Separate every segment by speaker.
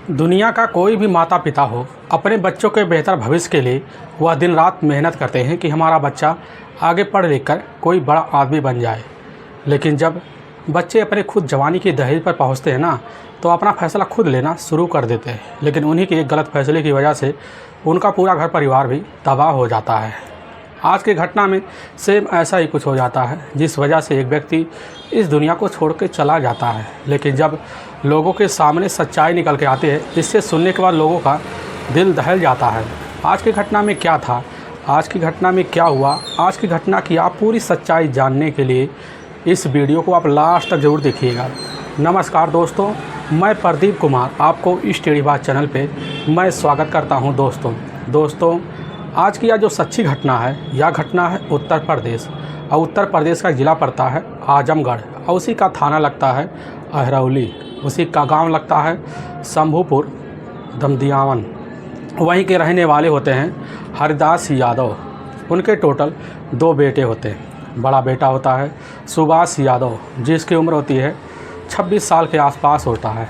Speaker 1: दुनिया का कोई भी माता पिता हो, अपने बच्चों के बेहतर भविष्य के लिए वह दिन रात मेहनत करते हैं कि हमारा बच्चा आगे पढ़ लिख कर कोई बड़ा आदमी बन जाए। लेकिन जब बच्चे अपने खुद जवानी की दहेज पर पहुंचते हैं ना, तो अपना फ़ैसला खुद लेना शुरू कर देते हैं। लेकिन उन्हीं के एक गलत फैसले की वजह से उनका पूरा घर परिवार भी तबाह हो जाता है। आज की घटना में सेम ऐसा ही कुछ हो जाता है, जिस वजह से एक व्यक्ति इस दुनिया को छोड़ के चला जाता है। लेकिन जब लोगों के सामने सच्चाई निकल के आती है, जिससे सुनने के बाद लोगों का दिल दहल जाता है। आज की घटना में क्या था, आज की घटना में क्या हुआ, आज की घटना की आप पूरी सच्चाई जानने के लिए इस वीडियो को आप लास्ट तक ज़रूर देखिएगा। नमस्कार दोस्तों, मैं प्रदीप कुमार आपको इस टेढ़ी बात चैनल पे मैं स्वागत करता हूं। दोस्तों आज की यह जो सच्ची घटना है, यह घटना है उत्तर प्रदेश, और उत्तर प्रदेश का ज़िला पड़ता है आजमगढ़, और उसी का थाना लगता है अहरौली, उसी का गांव लगता है शंभूपुर दमदियावन। वहीं के रहने वाले होते हैं हरदास यादव। उनके टोटल 2 बेटे होते हैं। बड़ा बेटा होता है सुभाष यादव, जिसकी उम्र होती है 26 साल के आसपास होता है,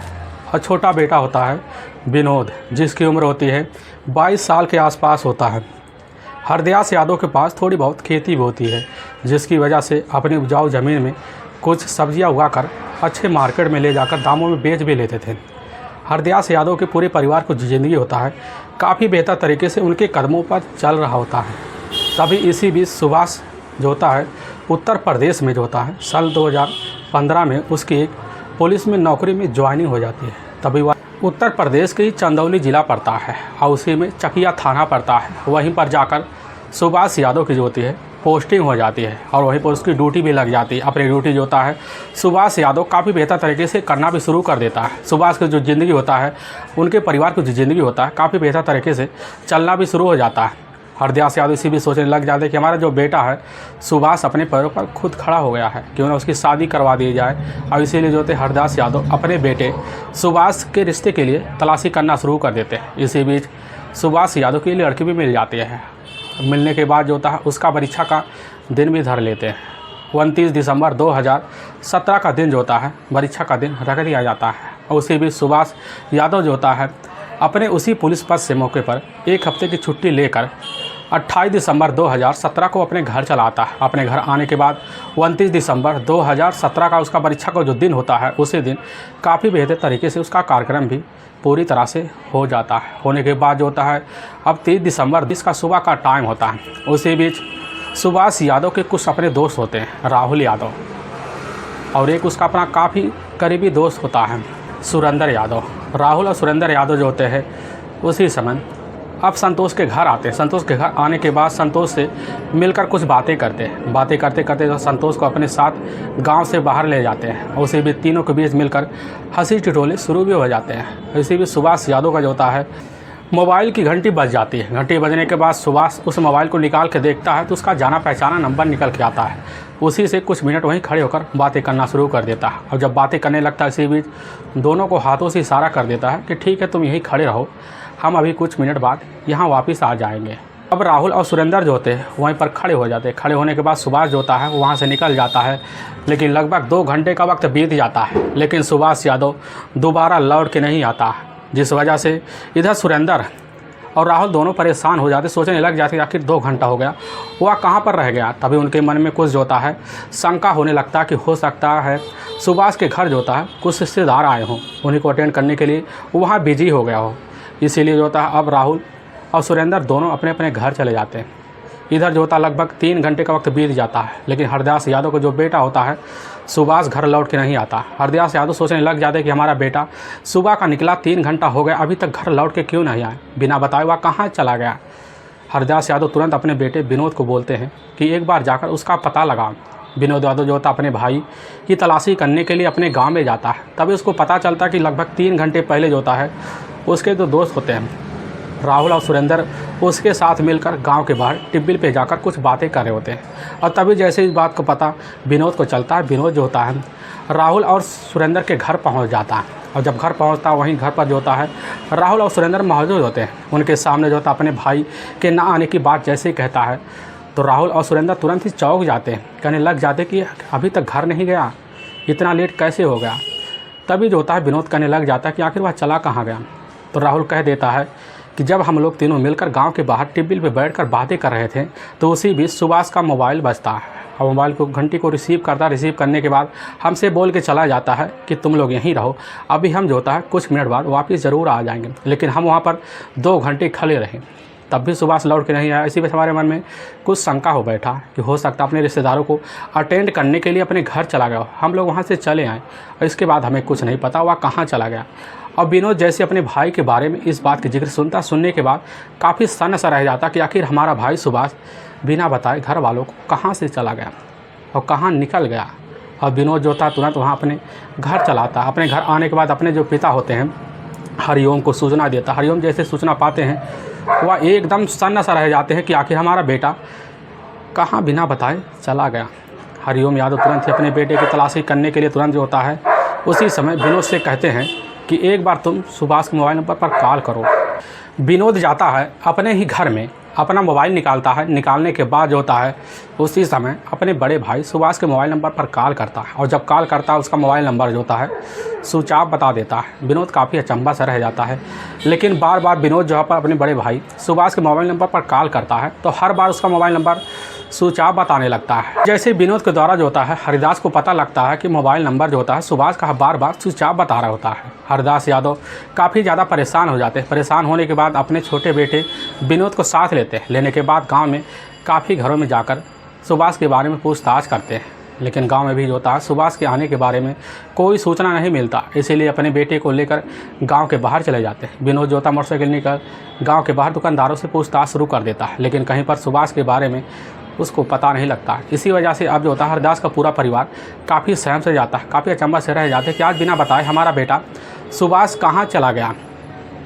Speaker 1: और छोटा बेटा होता है विनोद, जिसकी उम्र होती है 22 साल के आसपास होता है। हरदास यादव के पास थोड़ी बहुत खेती भी होती है, जिसकी वजह से अपनी उपजाऊ ज़मीन में कुछ सब्जियां उगाकर अच्छे मार्केट में ले जाकर दामों में बेच भी लेते थे। हरदास यादव के पूरे परिवार को ज़िंदगी होता है काफ़ी बेहतर तरीके से उनके कदमों पर चल रहा होता है। तभी इसी बीच सुभाष जो होता है उत्तर प्रदेश में जो होता है साल 2015 में उसकी एक पुलिस में नौकरी में ज्वाइनिंग हो जाती है। तभी वह उत्तर प्रदेश के ही चंदौली ज़िला पड़ता है, और उसी में चकिया थाना पड़ता है। वहीं पर जाकर सुभाष यादव की जो होती है पोस्टिंग हो जाती है, और वहीं पर उसकी ड्यूटी भी लग जाती है। अपनी ड्यूटी जो होता है सुभाष यादव काफ़ी बेहतर तरीके से करना भी शुरू कर देता है। सुभाष की जो ज़िंदगी होता है, उनके परिवार की जो ज़िंदगी होता है, काफ़ी बेहतर तरीके से चलना भी शुरू हो जाता है। हरदास यादव इसी भी सोचने लग जाते कि हमारा जो बेटा है सुभाष अपने पैरों पर खुद खड़ा हो गया है, क्यों ना उसकी शादी करवा दी जाए। और इसीलिए जो होते हरदास यादव अपने बेटे सुभाष के रिश्ते के लिए तलाशी करना शुरू कर देते हैं। इसी बीच सुभाष यादव की लड़की भी मिल जाती है। मिलने के बाद जो होता है उसका परीक्षा का दिन भी धर लेते हैं। 29 दिसंबर 2017 का दिन जो होता है परीक्षा का दिन रख दिया जाता है। और उसी बीच सुभाष यादव जो होता है अपने उसी पुलिस पद से मौके पर 1 हफ्ते की छुट्टी लेकर 28 दिसंबर 2017 को अपने घर चला आता है। अपने घर आने के बाद 29 दिसंबर 2017 का उसका परीक्षा का जो दिन होता है, उसी दिन काफ़ी बेहतर तरीके से उसका कार्यक्रम भी पूरी तरह से हो जाता है। होने के बाद जो होता है अब 30 दिसंबर जिसका सुबह का टाइम होता है, उसी बीच सुभाष यादव के कुछ अपने दोस्त होते हैं राहुल यादव, और एक उसका अपना काफ़ी करीबी दोस्त होता है सुरेंद्र यादव। राहुल और सुरेंद्र यादव जो होते हैं उसी समय अब संतोष के घर आते हैं। संतोष के घर आने के बाद संतोष से मिलकर कुछ बातें करते हैं। बातें करते करते तो संतोष को अपने साथ गांव से बाहर ले जाते हैं, और उसी बीच तीनों के बीच मिलकर हंसी टिटोले शुरू भी हो जाते हैं। इसी बीच सुभाष यादव का जो होता है मोबाइल की घंटी बज जाती है। घंटी बजने के बाद सुभाष उस मोबाइल को निकाल के देखता है तो उसका जाना पहचाना नंबर निकल के आता है। उसी से कुछ मिनट वहीं खड़े होकर बातें करना शुरू कर देता है, और जब बातें करने लगता है इसी बीच दोनों को हाथों से इशारा कर देता है कि ठीक है तुम यहीं खड़े रहो, हम अभी कुछ मिनट बाद यहाँ वापस आ जाएंगे। अब राहुल और सुरेंद्र जो होते हैं वहीं पर खड़े हो जाते हैं। खड़े होने के बाद सुभाष जो होता है वहाँ से निकल जाता है। लेकिन लगभग 2 घंटे का वक्त बीत जाता है, लेकिन सुभाष यादव दोबारा लौट के नहीं आता, जिस वजह से इधर सुरेंद्र और राहुल दोनों परेशान हो जाते, सोचने लग जाते आखिर 2 घंटा हो गया, वह कहाँ पर रह गया। तभी उनके मन में कुछ जो होता है शंका होने लगता है कि हो सकता है सुभाष के घर जो होता है कुछ रिश्तेदार आए हों, उन्हीं को अटेंड करने के लिए वहाँ बिजी हो गया हो। इसीलिए जो होता है अब राहुल और सुरेंद्र दोनों अपने अपने घर चले जाते हैं। इधर जो होता है लगभग 3 घंटे का वक्त बीत जाता है, लेकिन हरदास यादव का जो बेटा होता है सुभाष घर लौट के नहीं आता। हरदास यादव सोचने लग जाते कि हमारा बेटा सुबह का निकला, 3 घंटा हो गया, अभी तक घर लौट के क्यों नहीं आया, बिना बताए वह कहाँ चला गया। हरदास यादव तुरंत अपने बेटे विनोद को बोलते हैं कि एक बार जाकर उसका पता लगाओ। विनोद यादव जो होता है अपने भाई की तलाशी करने के लिए अपने गाँव में जाता है। तभी उसको पता चलता है कि लगभग 3 घंटे पहले जो होता है उसके जो दोस्त होते हैं राहुल और सुरेंद्र उसके साथ मिलकर गांव के बाहर टिब्बिल पे जाकर कुछ बातें कर रहे होते हैं। और तभी जैसे इस बात को पता विनोद को चलता है, विनोद जो होता है राहुल और सुरेंद्र के घर पहुंच जाता है। और जब घर पहुंचता है वहीं घर पर जो होता है राहुल और सुरेंद्र मौजूद होते हैं। उनके सामने जो होता है अपने भाई के ना आने की बात जैसे ही कहता है तो राहुल और सुरेंद्र तुरंत ही चौंक जाते हैं, कहने लग जाते कि अभी तक घर नहीं गया, इतना लेट कैसे हो गया। तभी जो होता है विनोद कहने लग जाता है कि आखिर वह चला कहाँ गया। तो राहुल कह देता है कि जब हम लोग तीनों मिलकर गांव के बाहर टेबल पे बैठकर बातें कर रहे थे तो उसी बीच सुभाष का मोबाइल बजता है और मोबाइल को घंटी को रिसीव करने के बाद हमसे बोल के चला जाता है कि तुम लोग यहीं रहो, अभी हम जो होता है कुछ मिनट बाद वापस ज़रूर आ जाएंगे। लेकिन हम वहाँ पर 2 घंटे खड़े रहे, तब भी सुभाष लौट के नहीं आया। इसी वजह हमारे मन में कुछ शंका हो बैठा कि हो सकता अपने रिश्तेदारों को अटेंड करने के लिए अपने घर चला गया। हम लोग वहाँ से चले आए और इसके बाद हमें कुछ नहीं पता वह कहाँ चला गया। और विनोद जैसे अपने भाई के बारे में इस बात की जिक्र सुनने के बाद काफ़ी सन्न सा रह जाता कि आखिर हमारा भाई सुभाष बिना बताए घर वालों को कहाँ से चला गया और कहाँ निकल गया। और विनोद जो था तुरंत वहाँ अपने घर चलाता। अपने घर आने के बाद अपने जो पिता होते हैं हरिओम को सूचना देता। हरिओम जैसे सूचना पाते हैं वह एकदम सन्न सा रह जाते हैं कि आखिर हमारा बेटा कहाँ बिना बताए चला गया। हरिओम यादव तुरंत ही अपने बेटे की तलाशी करने के लिए तुरंत जो होता है उसी समय विनोद से कहते हैं कि एक बार तुम सुभाष के मोबाइल नंबर पर कॉल करो। विनोद जाता है अपने ही घर में, अपना मोबाइल निकालता है। निकालने के बाद जो होता है उसी समय अपने बड़े भाई सुभाष के मोबाइल नंबर पर कॉल करता है और जब कॉल करता है उसका मोबाइल नंबर जो होता है स्विच ऑफ बता देता है। विनोद काफ़ी अचंभा से रह जाता है, लेकिन बार बार विनोद जो है पर अपने बड़े भाई सुभाष के मोबाइल नंबर पर कॉल करता है तो हर बार उसका मोबाइल नंबर स्विच ऑफ बताने लगता है। जैसे विनोद के द्वारा जो होता है हरिदास को पता लगता है कि मोबाइल नंबर जो होता है सुभाष का बार बार स्विच ऑफ बता रहा होता है। हरिदास यादव काफ़ी ज़्यादा परेशान हो जाते हैं। परेशान होने के बाद अपने छोटे बेटे विनोद को साथ लेते हैं। लेने के बाद गांव में काफ़ी घरों में जाकर सुभाष के बारे में पूछताछ करते हैं, लेकिन गांव में भी जो होता है सुभाष के आने के बारे में कोई सूचना नहीं मिलता। इसीलिए अपने बेटे को लेकर गांव के बाहर चले जाते हैं। विनोद जो होता मोटरसाइकिल लेकर गांव के बाहर दुकानदारों से पूछताछ शुरू कर देता है, लेकिन कहीं पर सुभाष के बारे में उसको पता नहीं लगता। इसी वजह से अब जो होता है हरदास का पूरा परिवार काफ़ी सहम से जाता है, काफ़ी अचंभा से रह जाते हैं कि आज बिना बताए हमारा बेटा सुभाष कहाँ चला गया।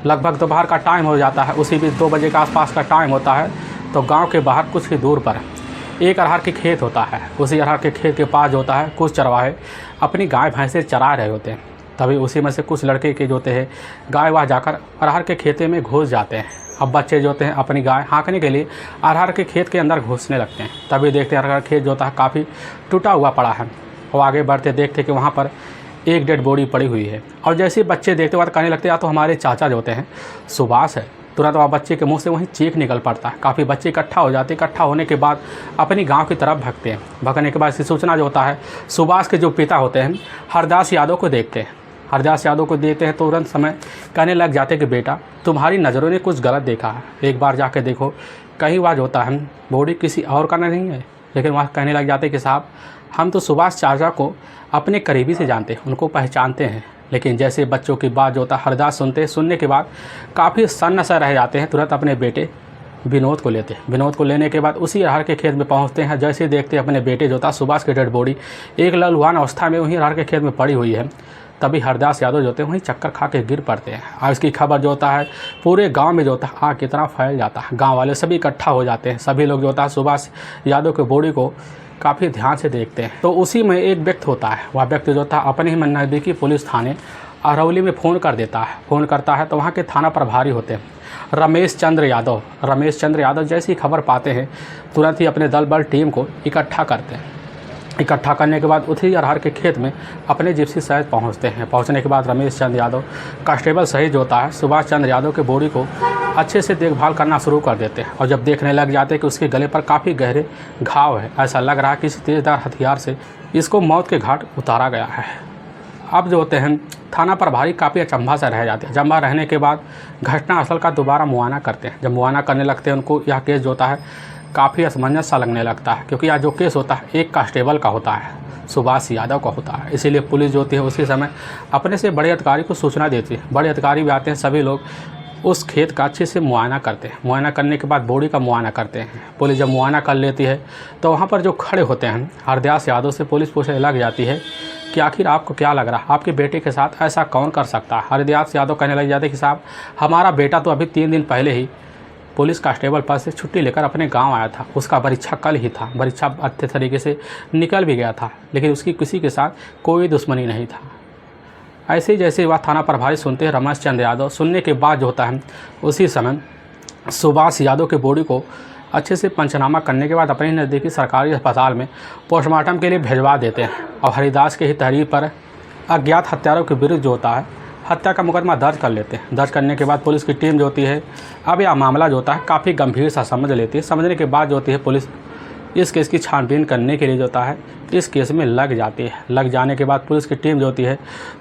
Speaker 1: लगभग दोपहर का टाइम हो जाता है, उसी बीच 2 बजे के आसपास का टाइम होता है। तो गांव के बाहर कुछ ही दूर पर एक अरहर के खेत होता है। उसी अरहर के खेत के पास जो होता है कुछ चरवाहे अपनी गाय भैंसे चरा रहे होते हैं। तभी उसी में से कुछ लड़के के जो होते हैं गाय वहाँ जाकर अरहर के खेते में घुस जाते हैं। अब बच्चे जो होते हैं अपनी गाय हाँकने के लिए अरहर के खेत के अंदर घुसने लगते हैं। तभी देखते हैं अरहर खेत जो होता है काफ़ी टूटा हुआ पड़ा है और आगे बढ़ते देखते कि वहाँ पर एक डेड बॉडी पड़ी हुई है। और जैसे ही बच्चे देखते बाद कहने लगते या तो हमारे चाचा जो होते हैं सुभाष है। तुरंत वह बच्चे के मुंह से वहीं चीख निकल पड़ता है। काफ़ी बच्चे इकट्ठा हो जाते हैं। इकट्ठा होने के बाद अपनी गांव की तरफ भागते हैं। भागने के बाद इसकी सूचना जो होता है सुभाष के जो पिता होते हैं हरदास यादव को देखते हैं। हरदास यादव को देखते हैं तुरंत समय कहने लग जाते कि बेटा तुम्हारी नज़रों ने कुछ गलत देखा है, एक बार जाके देखो कहीं वह जो होता है बॉडी किसी और का नहीं है। लेकिन वह कहने लग जाते कि साहब हम तो सुभाष चाचा को अपने करीबी से जानते हैं, उनको पहचानते हैं। लेकिन जैसे बच्चों की बात जो होता है हरदास सुनने के बाद काफ़ी सन्न सा रह जाते हैं। तुरंत अपने बेटे विनोद को लेते हैं। विनोद को लेने के बाद उसी अरहर के खेत में पहुंचते हैं। जैसे देखते हैं अपने बेटे जो था सुभाष की डेड बॉडी एक लहूलुहान अवस्था में वहीं अरहर के खेत में पड़ी हुई है। तभी हरदास यादव जो होते हैं वहीं चक्कर खा के गिर पड़ते हैं। और इसकी खबर जो होता है पूरे गांव में जो होता है आग की तरह फैल जाता है। गांव वाले सभी इकट्ठा हो जाते हैं। सभी लोग जो होता है सुभाष यादव के बॉडी को काफ़ी ध्यान से देखते हैं। तो उसी में एक व्यक्ति होता है, वह व्यक्ति जो होता है अपने ही नज़दीकी पुलिस थाने अरवली में फ़ोन कर देता है। फ़ोन करता है तो वहाँ के थाना प्रभारी होते हैं रमेश चंद्र यादव। रमेश चंद्र यादव जैसी ही खबर पाते हैं तुरंत ही अपने दल बल टीम को इकट्ठा करते हैं। इकट्ठा करने के बाद उसी अरहर के खेत में अपने जिप्सी सहित पहुंचते हैं। पहुंचने के बाद रमेश चंद्र यादव कांस्टेबल सहित जो होता है सुभाष चंद्र यादव के बॉडी को अच्छे से देखभाल करना शुरू कर देते हैं। और जब देखने लग जाते हैं कि उसके गले पर काफ़ी गहरे घाव है, ऐसा लग रहा है कि किसी तेज़धार हथियार से इसको मौत के घाट उतारा गया है। अब जो होते हैं थाना प्रभारी काफ़ी अचंभा से रह जाते हैं। अचंभा रहने के बाद घटनास्थल का दोबारा मुआयना करते हैं। जब मुआयना करने लगते हैं उनको यह केस जो होता है काफ़ी असमंजस सा लगने लगता है, क्योंकि यह जो केस होता है एक कांस्टेबल का होता है, सुभाष यादव का होता है। इसीलिए पुलिस जो होती है उसी समय अपने से बड़े अधिकारी को सूचना देती है। बड़े अधिकारी भी आते हैं, सभी लोग उस खेत का अच्छे से मुआयना करते हैं। मुआयना करने के बाद बॉडी का मुआयना करते हैं। पुलिस जब मुआयना कर लेती है तो वहाँ पर जो खड़े होते हैं हरदास यादव से पुलिस पूछने लग जाती है कि आखिर आपको क्या लग रहा है, आपके बेटे के साथ ऐसा कौन कर सकता है। हरदास यादव कहने लग जाते कि साहब हमारा बेटा तो अभी 3 दिन पहले ही पुलिस कांस्टेबल पद से छुट्टी लेकर अपने गांव आया था। उसका परीक्षा कल ही था, परीक्षा अच्छे तरीके से निकल भी गया था, लेकिन उसकी किसी के साथ कोई दुश्मनी नहीं था। ऐसे ही जैसे वह थाना प्रभारी सुनते हैं रमेश चंद्र यादव, सुनने के बाद जो होता है उसी समय सुभाष यादव के बॉडी को अच्छे से पंचनामा करने के बाद अपने नज़दीकी सरकारी अस्पताल में पोस्टमार्टम के लिए भिजवा देते हैं। और हरिदास के ही तहरीर पर अज्ञात हत्यारों के विरुद्ध जो होता है हत्या का मुकदमा दर्ज कर लेते हैं। दर्ज करने के बाद पुलिस की टीम जो होती है अब यह मामला जो होता है काफ़ी गंभीर सा समझ लेती है। समझने के बाद जो होती है पुलिस इस केस की छानबीन करने के लिए जो होता है इस केस में लग जाती है। लग जाने के बाद पुलिस की टीम जो होती है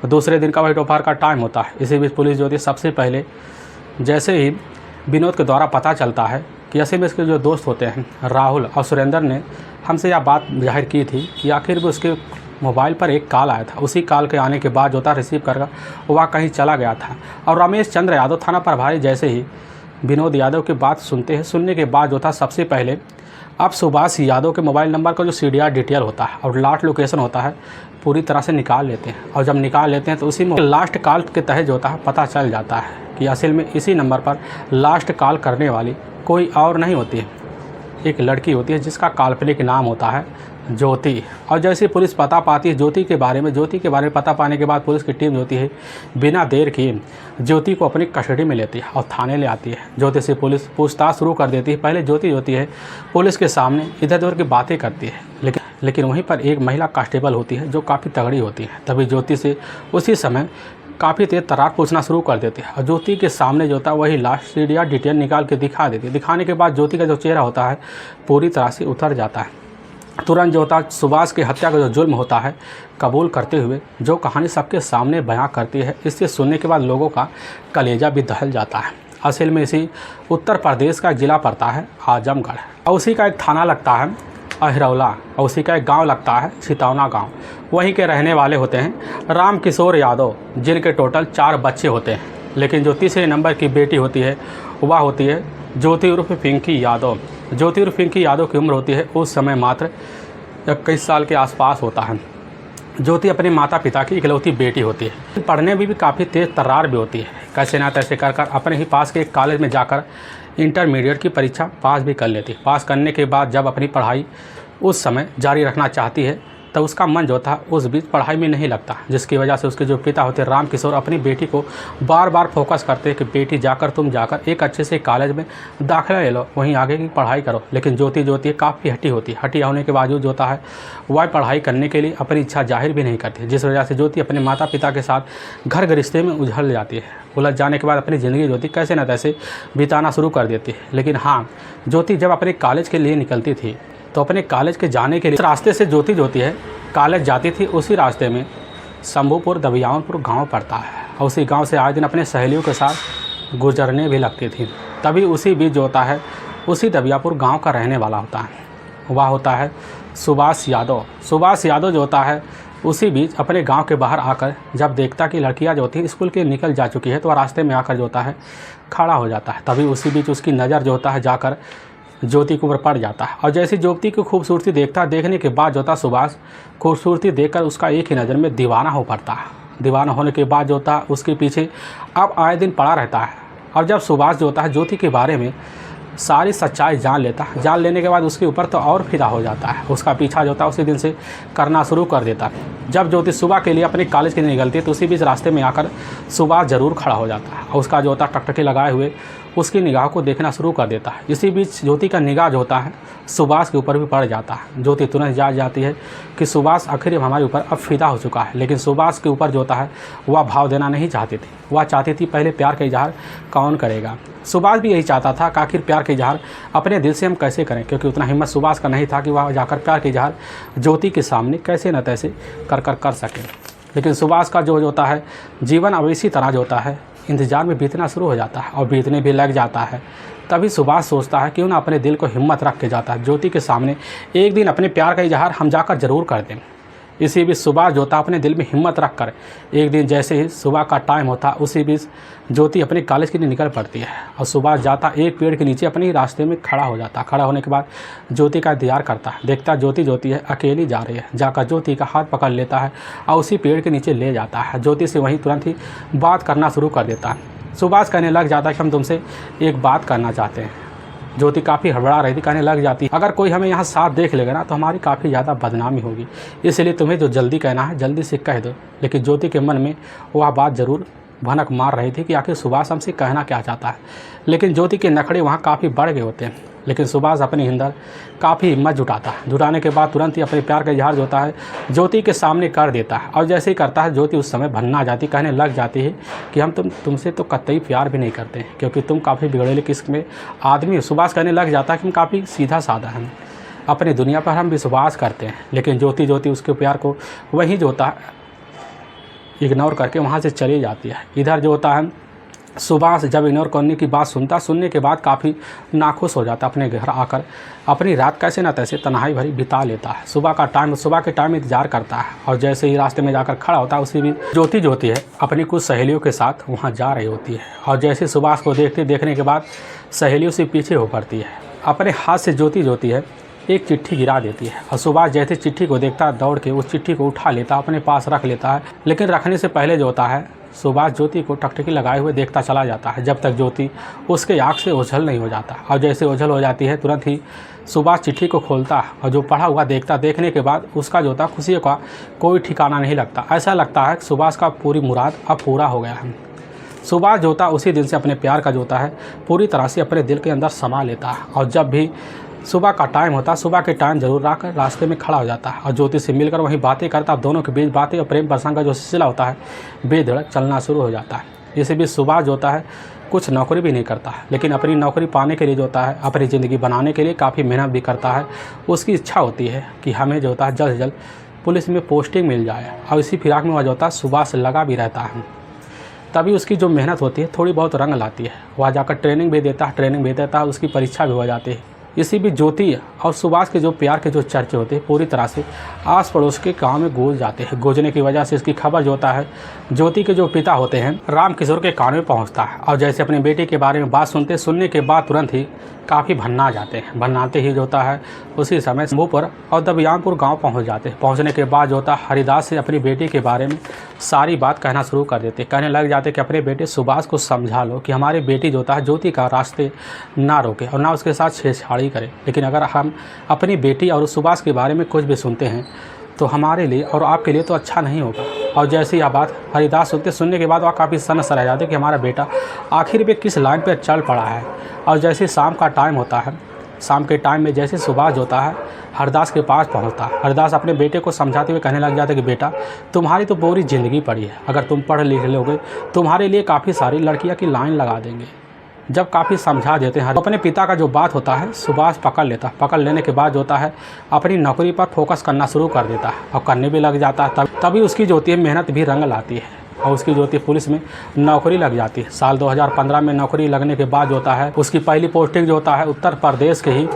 Speaker 1: दूसरे दिन का वही दोपहर का टाइम होता है। इसी बीच पुलिस जो होती है सबसे पहले जैसे ही विनोद के द्वारा पता चलता है कि असल में इसके जो दोस्त होते हैं राहुल और सुरेंद्र ने हमसे यह बात जाहिर की थी कि आखिर भी उसके मोबाइल पर एक कॉल आया था। उसी कॉल के आने के बाद जो था रिसीव कर वह कहीं चला गया था। और रमेश चंद्र यादव थाना प्रभारी जैसे ही विनोद यादव की बात सुनते हैं, सुनने के बाद जो था सबसे पहले अब सुभाष यादव के मोबाइल नंबर का जो CDR डिटेल होता है और लास्ट लोकेशन होता है पूरी तरह से निकाल लेते हैं। और जब निकाल लेते हैं तो उसी में लास्ट कॉल के तहत जो होता है पता चल जाता है कि असल में इसी नंबर पर लास्ट कॉल करने वाली कोई और नहीं होती है, एक लड़की होती है जिसका काल्पनिक नाम होता है ज्योति। और जैसे पुलिस पता पाती है ज्योति के बारे में पता पाने के बाद पुलिस की टीम होती है बिना देर किए ज्योति को अपनी कस्टडी में लेती है और थाने ले आती है। ज्योति से पुलिस पूछताछ शुरू कर देती है। पहले ज्योति होती है पुलिस के सामने इधर उधर की बातें करती है, लेकिन वहीं पर एक महिला कांस्टेबल होती है जो काफ़ी तगड़ी होती है। तभी ज्योति से उसी समय काफ़ी तेज तरार पूछना शुरू कर देते हैं और ज्योति के सामने जो होता है वही लास्ट CDR डिटेल निकाल के दिखा देती है। दिखाने के बाद ज्योति का जो चेहरा होता है पूरी तरह से उतर जाता है। तुरंत जो होता है सुभाष की हत्या का जो जुर्म होता है कबूल करते हुए जो कहानी सबके सामने बयां करती है, इससे सुनने के बाद लोगों का कलेजा भी दहल जाता है। असल में इसी उत्तर प्रदेश का जिला पड़ता है आजमगढ़ और उसी का एक थाना लगता है अहिरौला और उसी का एक गांव लगता है छितौना गांव। वहीं के रहने वाले होते हैं राम किशोर यादव, जिनके टोटल 4 बच्चे होते हैं। लेकिन जो तीसरे नंबर की बेटी होती है वह होती है ज्योति उर्फ पिंकी यादव। ज्योति उर्फ पिंकी यादव की उम्र होती है उस समय मात्र 21 साल के आसपास होता है। ज्योति अपने माता पिता की इकलौती बेटी होती है। पढ़ने में भी काफ़ी तेज तर्रार भी होती है। कैसे ना तैसे कर अपने ही पास के एक कॉलेज में जाकर इंटरमीडिएट की परीक्षा पास भी कर लेती। पास करने के बाद जब अपनी पढ़ाई उस समय जारी रखना चाहती है तो उसका मन जो था उस बीच पढ़ाई में नहीं लगता, जिसकी वजह से उसके जो पिता होते राम किशोर अपनी बेटी को बार बार फोकस करते हैं कि बेटी तुम जाकर एक अच्छे से कॉलेज में दाखिला ले लो, वहीं आगे की पढ़ाई करो। लेकिन ज्योति काफ़ी हटी होती है। हटी होने के बावजूद जो होता है वह पढ़ाई करने के लिए अपनी इच्छा जाहिर भी नहीं करती, जिस वजह से ज्योति अपने माता पिता के साथ घर गृहस्थी में उलझ जाती है। उलझ जाने के बाद अपनी ज़िंदगी ज्योति कैसे न तैसे बिताना शुरू कर देती है। लेकिन हाँ, ज्योति जब अपने कॉलेज के लिए निकलती थी तो अपने कॉलेज के जाने के लिए रास्ते से ज्योति जो होती है कॉलेज जाती थी। उसी रास्ते में शंभूपुर दबियानपुर गांव पड़ता है और उसी गांव से आए दिन अपने सहेलियों के साथ गुजरने भी लगती थी। तभी उसी बीच जो होता है उसी दबियापुर गांव का रहने वाला होता है, वह होता है सुभाष यादव। सुभाष यादव जो होता है उसी बीच अपने गांव के बाहर आकर जब देखता कि लड़कियां जो होती है स्कूल के निकल जा चुकी है तो वह रास्ते में आकर जो होता है खड़ा हो जाता है। तभी उसी बीच उसकी नज़र जो होता है जाकर ज्योति के ऊपर पड़ जाता है और जैसी ज्योति की खूबसूरती देखने के बाद जो होता सुभाष खूबसूरती देखकर उसका एक ही नज़र में दीवाना हो पड़ता है। दीवाना होने के बाद जो होता है उसके पीछे अब आए दिन पड़ा रहता है। और जब सुभाष जो होता है ज्योति के बारे में सारी सच्चाई जान लेने के बाद उसके ऊपर तो और फिदा हो जाता है। उसका पीछा जो होता है उसी दिन से करना शुरू कर देता है। जब ज्योति सुबह के लिए अपने कॉलेज के लिए निकलती है तो उसी बीच रास्ते में आकर सुभाष ज़रूर खड़ा हो जाता है और उसका जो होता है टकटकी लगाए हुए उसकी निगाह को देखना शुरू कर देता है। इसी बीच ज्योति का निगाह जो होता है सुभाष के ऊपर भी पड़ जाता है। ज्योति तुरंत जान जाती है कि सुभाष आखिर हमारे ऊपर अब फिदा हो चुका है। लेकिन सुभाष के ऊपर जो होता है वह भाव देना नहीं चाहती थी। वह चाहती थी पहले प्यार का इजहार कौन करेगा। सुभाष भी यही चाहता था कि आखिर प्यार का इजहार अपने दिल से हम कैसे करें, क्योंकि उतना हिम्मत सुभाष का नहीं था कि वह जाकर प्यार का इजहार ज्योति के सामने कैसे न तैसे कर सके। लेकिन सुभाष का जो होता है जीवन अब इसी तरह जो होता है इंतज़ार में बीतना शुरू हो जाता है और बीतने भी लग जाता है। तभी सुभाष सोचता है क्यों ना अपने दिल को हिम्मत रख के जाता है ज्योति के सामने एक दिन अपने प्यार का इजहार हम जाकर ज़रूर कर दें। इसी बीच सुभाष जो होता अपने दिल में हिम्मत रख कर एक दिन जैसे ही सुबह का टाइम होता उसी बीच ज्योति अपने कॉलेज के लिए निकल पड़ती है और सुभाष जाता एक पेड़ के नीचे अपने रास्ते में खड़ा हो जाता। खड़ा होने के बाद ज्योति का इंतजार करता है। देखता ज्योति है अकेली जा रही है। जाकर ज्योति का हाथ पकड़ लेता है और उसी पेड़ के नीचे ले जाता है। ज्योति से वहीं तुरंत ही बात करना शुरू कर देता है। सुभाष कहने लग जाता है कि हम तुमसे एक बात करना चाहते हैं। ज्योति काफ़ी हड़बड़ा रही थी, कहने लग जाती अगर कोई हमें यहाँ साथ देख लेगा ना तो हमारी काफ़ी ज़्यादा बदनामी होगी, इसलिए तुम्हें जो जल्दी कहना है जल्दी से कह दो। लेकिन ज्योति के मन में वह बात ज़रूर भनक मार रही थी कि आखिर सुभाष हमसे कहना क्या चाहता है। लेकिन ज्योति के नखड़े वहाँ काफ़ी बढ़ गए होते हैं। लेकिन सुभाष अपने अंदर काफ़ी हिम्मत जुटाता है। जुटाने के बाद तुरंत ही अपने प्यार का इजहार जो होता है ज्योति के सामने कर देता है। और जैसे ही करता है ज्योति उस समय भन्ना आ जाती, कहने लग जाती है कि हम तुमसे तो कतई प्यार भी नहीं करते हैं, क्योंकि तुम काफ़ी बिगड़ेले किस्म में आदमी हो। सुभाष कहने लग जाता है कि हम काफ़ी सीधा साधा हैं, अपनी दुनिया पर हम विश्वास करते हैं। लेकिन ज्योति उसके प्यार को वही जो होता है इग्नोर करके वहाँ से चली जाती है। इधर जो होता है सुभाष जब इग्नोर करने की बात सुनने के बाद काफ़ी नाखुश हो जाता है। अपने घर आकर अपनी रात कैसे ना तैसे तन्हाई भरी बिता लेता है। सुबह के टाइम इंतजार करता है और जैसे ही रास्ते में जाकर खड़ा होता है उसी भी ज्योति जो होती है अपनी कुछ सहेलियों के साथ वहाँ जा रही होती है। और जैसे सुभाष को देखने के बाद सहेलियों से पीछे हो पड़ती है। अपने हाथ से ज्योति है एक चिट्ठी गिरा देती है और सुभाष जैसे चिट्ठी को देखता है दौड़ के उस चिट्ठी को उठा लेता है, अपने पास रख लेता है। लेकिन रखने से पहले जो होता है सुभाष ज्योति को टकटकी लगाए हुए देखता चला जाता है, जब तक ज्योति उसके आँख से ओझल नहीं हो जाता। और जैसे ओझल हो जाती है तुरंत ही सुभाष चिट्ठी को खोलता है और जो पढ़ा हुआ देखता, देखने के बाद उसका जो होता खुशी का कोई ठिकाना नहीं लगता। ऐसा लगता है सुभाष का पूरी मुराद अब पूरा हो गया है। सुभाष जो होता उसी दिन से अपने प्यार का जो होता है पूरी तरह से अपने दिल के अंदर समा लेता है। और जब भी सुबह का टाइम होता है सुबह के टाइम जरूर आकर रास्ते में खड़ा हो जाता है और ज्योति से मिलकर वहीं बातें करता है। दोनों के बीच बातें और प्रेम प्रसंग का जो सिलसिला होता है बेधड़क चलना शुरू हो जाता है। इसी बीच सुभाष जो होता है कुछ नौकरी भी नहीं करता है, लेकिन अपनी नौकरी पाने के लिए जो होता है अपनी ज़िंदगी बनाने के लिए काफ़ी मेहनत भी करता है। उसकी इच्छा होती है कि हमें जो होता है जल्द से जल्द पुलिस में पोस्टिंग मिल जाए और इसी फिराक में वह जो होता है सुभाष से लगा भी रहता है। तभी उसकी जो मेहनत होती है थोड़ी बहुत रंग लाती है। वह जाकर ट्रेनिंग भी देता है, उसकी परीक्षा भी हो जाती है। इसी भी ज्योति और सुभाष के जो प्यार के जो चर्चे होते हैं पूरी तरह से आस पड़ोस के गांव में गूंज जाते हैं। गूंजने की वजह से इसकी खबर जो होता है ज्योति के जो पिता होते हैं राम किशोर के कान में पहुंचता है। और जैसे अपने बेटे के बारे में बात सुनने के बाद तुरंत ही काफ़ी भन्ना जाते हैं। भन्नाते ही जो होता है उसी समय शंभूपुर और दबियानपुर गांव पहुंच जाते हैं। पहुंचने के बाद जो होता है हरिदास से अपनी बेटी के बारे में सारी बात कहना शुरू कर देते। कहने लग जाते कि अपने बेटे सुभाष को समझा लो कि हमारी बेटी जो होता है ज्योति का रास्ते ना रोके और ना उसके साथ छेड़छाड़ी करे। लेकिन अगर हम अपनी बेटी और सुभाष के बारे में कुछ भी सुनते हैं तो हमारे लिए और आपके लिए तो अच्छा नहीं होगा। और जैसे ही यह बात हरिदास सुनने के बाद वह काफ़ी सन्न सा रह जाते कि हमारा बेटा आखिर में किस लाइन पर चल पड़ा है। और जैसे शाम का टाइम होता है, शाम के टाइम में जैसे सुभाष होता है हरदास के पास पहुंचता है। हरदास अपने बेटे को समझाते हुए कहने लग जाते कि बेटा तुम्हारी तो पूरी ज़िंदगी पड़ी है, अगर तुम पढ़ लिख लोगे तुम्हारे लिए काफ़ी सारी लड़कियां की लाइन लगा देंगे। जब काफ़ी समझा देते हैं तो अपने पिता का जो बात होता है सुभाष पकड़ लेता है। पकड़ लेने के बाद जो होता है अपनी नौकरी पर फोकस करना शुरू कर देता है और करने भी लग जाता है। तभी उसकी जो होती है मेहनत भी रंग लाती है और उसकी जो होती है पुलिस में नौकरी लग जाती है। साल 2015 में नौकरी लगने के बाद जो होता है उसकी पहली पोस्टिंग जो होता है उत्तर प्रदेश के ही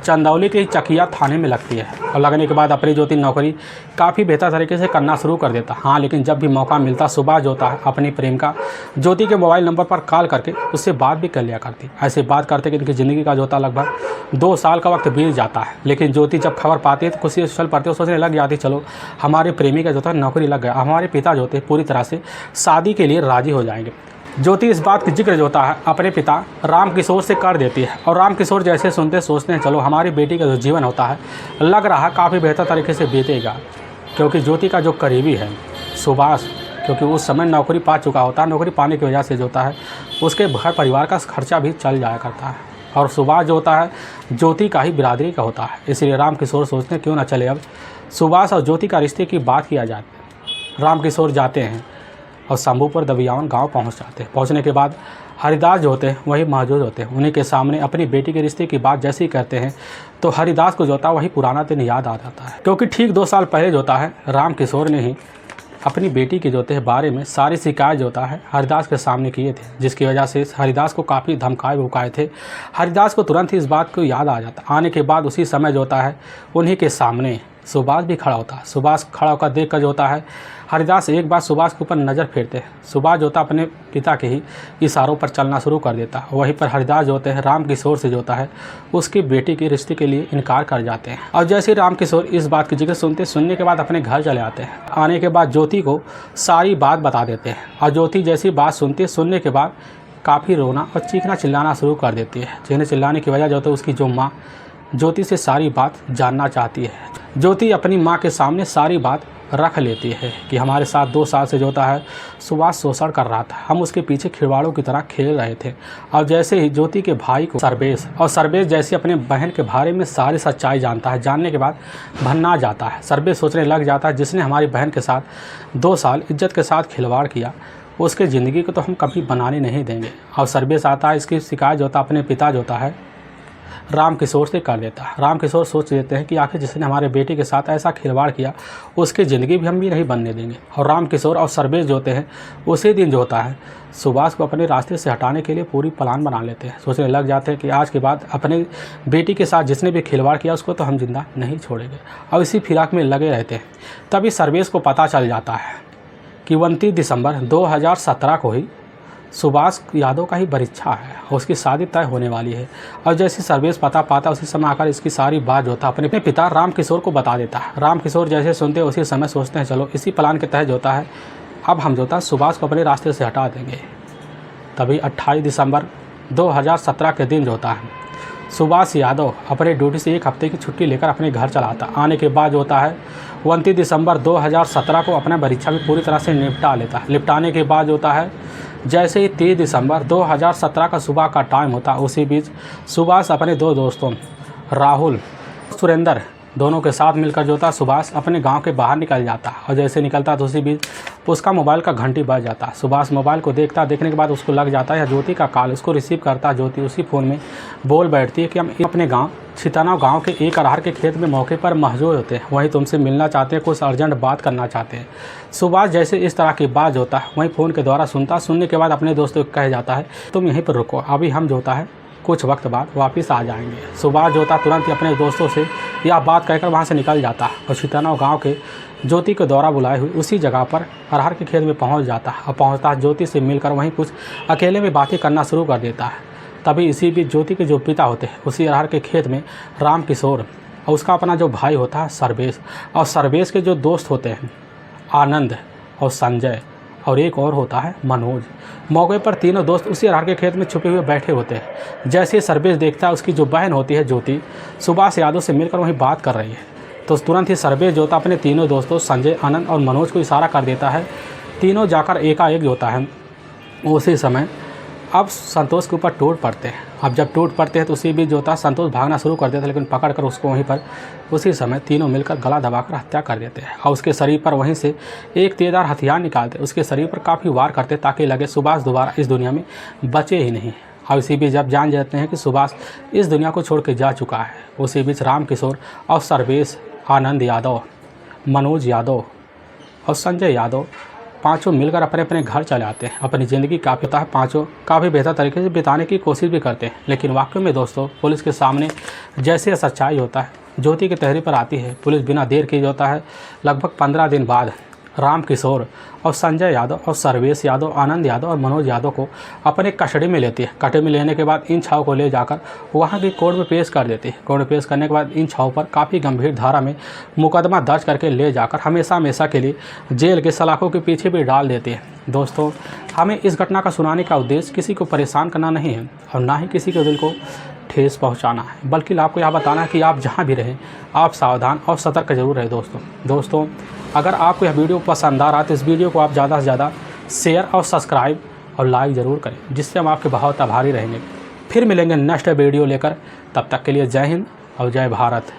Speaker 1: चंदौली के ही चकिया थाने में लगती है। और लगने के बाद अपनी जो होती नौकरी काफ़ी बेहतर तरीके से करना शुरू कर देता। हाँ, लेकिन जब भी मौका मिलता सुभाष जो होता है अपनी प्रेम का ज्योति के मोबाइल नंबर पर कॉल करके उससे बात भी कर लिया करती। ऐसे बात करते कि इनकी ज़िंदगी का जो होता लगभग 2 साल का वक्त बीत जाता है। लेकिन ज्योति जब खबर पाती है तो खुशी चल पड़ती है, सोचने लग जाती चलो हमारे प्रेमी का जो होता है नौकरी लग गया। हमारे पिता जो होते हैं पूरी तरह से शादी के लिए राज़ी हो जाएंगे। ज्योति इस बात की जिक्र जो होता है अपने पिता राम किशोर से कर देती है और राम किशोर जैसे सुनते सोचते हैं चलो हमारी बेटी का जो जीवन होता है लग रहा है काफ़ी बेहतर तरीके से बीतेगा। क्योंकि ज्योति का जो करीबी है सुभाष, क्योंकि उस समय नौकरी पा चुका होता है, नौकरी पाने की वजह से जो होता है उसके घर परिवार का खर्चा भी चल जाया करता है। और सुभाष जो होता है ज्योति का ही बिरादरी का होता है, इसलिए राम किशोर सोचते हैं क्यों ना चले अब सुभाष और ज्योति का रिश्ते की बात किया जाए। राम किशोर जाते हैं और शंभूपुर दबियान गांव पहुंच जाते हैं। पहुंचने के बाद हरिदास जो होते हैं वही मौजूद होते हैं। उन्हीं के सामने अपनी बेटी के रिश्ते की बात जैसे ही करते हैं तो हरिदास को जो होता है वही पुराना दिन याद आ जाता है। क्योंकि ठीक 2 साल पहले जो होता है राम किशोर ने ही अपनी बेटी के जो होते हैं बारे में सारी शिकायत जो होता है हरिदास के सामने किए थे, जिसकी वजह से हरिदास को काफ़ी धमकाए भुकाए थे। हरिदास को तुरंत ही इस बात को याद आ जाता। आने के बाद उसी समय जो होता है उन्हीं के सामने सुभाष भी खड़ा होता है। सुभाष खड़ा होकर देख कर जो होता है हरिदास एक बार सुभाष के ऊपर नज़र फेरते हैं। सुभाष जो होता है अपने पिता के ही इशारों पर चलना शुरू कर देता है। वहीं पर हरिदास जो होते हैं राम किशोर से जो होता है उसकी बेटी के रिश्ते के लिए इनकार कर जाते हैं। और जैसे ही राम किशोर इस बात की जिक्र सुनने के बाद अपने घर चले आते हैं। आने के बाद ज्योति को सारी बात बता देते हैं और ज्योति जैसी बात सुनने के बाद काफ़ी रोना और चीखना चिल्लाना शुरू कर देती है। जिन्हें चिल्लाने की वजह जो होती है उसकी जो माँ ज्योति से सारी बात जानना चाहती है। ज्योति अपनी माँ के सामने सारी बात रख लेती है कि हमारे साथ 2 साल से जो होता है सुभाष शोषण कर रहा था, हम उसके पीछे खिलवाड़ों की तरह खेल रहे थे। और जैसे ही ज्योति के भाई को सर्वेश जैसे अपने बहन के बारे में सारी सच्चाई जानता है, जानने के बाद भन्ना जाता है। सर्वेश सोचने लग जाता है जिसने हमारी बहन के साथ 2 साल इज्जत के साथ खिलवाड़ किया उसके ज़िंदगी को तो हम कभी बनाने नहीं देंगे। और सर्वेश आता है, इसकी शिकायत जो होता है अपने पिता जो होता है राम किशोर से कर देता है। राम किशोर सोच लेते हैं कि आखिर जिसने हमारे बेटे के साथ ऐसा खिलवाड़ किया उसकी ज़िंदगी भी हम भी नहीं बनने देंगे। और राम किशोर और सर्वेश जो होते हैं उसी दिन जो होता है सुभाष को अपने रास्ते से हटाने के लिए पूरी प्लान बना लेते हैं। सोचने लग जाते हैं कि आज के बाद अपने बेटी के साथ जिसने भी खिलवाड़ किया उसको तो हम जिंदा नहीं छोड़ेंगे। और इसी फिराक में लगे रहते हैं। तभी सर्वेश को पता चल जाता है कि 29 दिसंबर 2017 को ही सुभाष यादव का ही परीक्षा है, उसकी शादी तय होने वाली है। और जैसे सर्वेश पता पाता उसी समय आकर इसकी सारी बात जो होता है अपने पिता राम किशोर को बता देता है। राम किशोर जैसे सुनते हैं उसी समय सोचते हैं चलो इसी प्लान के तहत जो होता है अब हम जो होता है सुभाष को अपने रास्ते से हटा देंगे। तभी 28 दिसंबर 2017 के दिन जो होता है सुभाष यादव अपने ड्यूटी से 1 हफ्ते की छुट्टी लेकर अपने घर चला आता। आने के बाद जो होता है 29 दिसंबर 2017 को अपना परीक्षा भी पूरी तरह से निपटा लेता है। निपटाने के बाद जो होता है जैसे ही 30 दिसंबर 2017 का सुबह का टाइम होता है उसी बीच सुभाष अपने 2 दोस्तों राहुल सुरेंद्र दोनों के साथ मिलकर जो था सुभाष अपने गांव के बाहर निकल जाता है। और जैसे निकलता तो उसी बीच उसका मोबाइल का घंटी बज जाता है। सुभाष मोबाइल को देखने के बाद उसको लग जाता है ज्योति का कॉल, उसको रिसीव करता है। ज्योति उसी फ़ोन में बोल बैठती है कि हम अपने गांव छिताना गांव के एक अरहर के खेत में मौके पर मौजूद होते हैं, वहीं तुमसे मिलना चाहते हैं, कुछ अर्जेंट बात करना चाहते हैं। सुभाष जैसे इस तरह की बात जो होता है वहीं फ़ोन के द्वारा सुनता, सुनने के बाद अपने दोस्तों को कह जाता है तुम यहीं पर रुको, अभी हम जो होता है कुछ वक्त बाद वापस आ जाएंगे। सुभाष जो होता तुरंत ही अपने दोस्तों से यह बात कहकर वहाँ से निकल जाता है और छिताना गाँव के ज्योति के द्वारा बुलाए हुए उसी जगह पर अरहर के खेत में पहुँच जाता है। और पहुँचता है ज्योति से मिलकर वहीं कुछ अकेले में बातें करना शुरू कर देता है। तभी इसी बीच ज्योति के जो पिता होते हैं उसी अरहर के खेत में राम किशोर और उसका अपना जो भाई होता है सर्वेश, और सर्वेश के जो दोस्त होते हैं आनंद और संजय और एक और होता है मनोज, मौके पर तीनों दोस्त उसी अरहर के खेत में छुपे हुए बैठे होते हैं। जैसे सर्वेश देखता है उसकी जो बहन होती है ज्योति सुभाष यादव से मिलकर वहीं बात कर रही है तो तुरंत ही सर्वेश जो होता अपने तीनों दोस्तों संजय, आनंद और मनोज को इशारा कर देता है। तीनों जाकर एकाएक जो होता है उसी समय अब संतोष के ऊपर टूट पड़ते हैं। अब जब टूट पड़ते हैं तो उसी बीच जो होता है संतोष भागना शुरू कर देता है, लेकिन पकड़कर उसको वहीं पर उसी समय तीनों मिलकर गला दबाकर हत्या कर देते हैं। और उसके शरीर पर वहीं से एक तेज़दार हथियार निकालते, उसके शरीर पर काफ़ी वार करते ताकि लगे सुभाष दोबारा इस दुनिया में बचे ही नहीं। और इसी बीच जब जान जाते हैं कि सुभाष इस दुनिया को छोड़ के जा चुका है, उसी बीच राम किशोर और सर्वेश, आनंद यादव, मनोज यादव और संजय यादव पांचों मिलकर अपने अपने घर चले आते हैं। अपनी ज़िंदगी पांचों काफ़ी बेहतर तरीके से बिताने की कोशिश भी करते हैं। लेकिन वाकई में दोस्तों पुलिस के सामने जैसे सच्चाई होता है ज्योति की तहरीर पर आती है, पुलिस बिना देर के होता है लगभग 15 दिन बाद राम किशोर और संजय यादव और सर्वेश यादव, आनंद यादव और मनोज यादव को अपने कस्टडी में लेती है। कस्टडी में लेने के बाद इन छाव को ले जाकर वहाँ की कोर्ट में पेश कर देती है। कोर्ट में पेश करने के बाद इन छाव पर काफ़ी गंभीर धारा में मुकदमा दर्ज करके ले जाकर हमेशा हमेशा के लिए जेल के सलाखों के पीछे भी डाल देती है। दोस्तों हमें इस घटना का सुनाने का उद्देश्य किसी को परेशान करना नहीं है और ना ही किसी के दिल को ठेस पहुंचाना है, बल्कि आपको यह बताना है कि आप जहां भी रहें आप सावधान और सतर्क जरूर रहें। दोस्तों अगर आपको यह वीडियो पसंद आ रहा है तो इस वीडियो को आप ज़्यादा से ज़्यादा शेयर और सब्सक्राइब और लाइक ज़रूर करें, जिससे हम आपके बहुत आभारी रहेंगे। फिर मिलेंगे नेक्स्ट वीडियो लेकर, तब तक के लिए जय हिंद और जय भारत।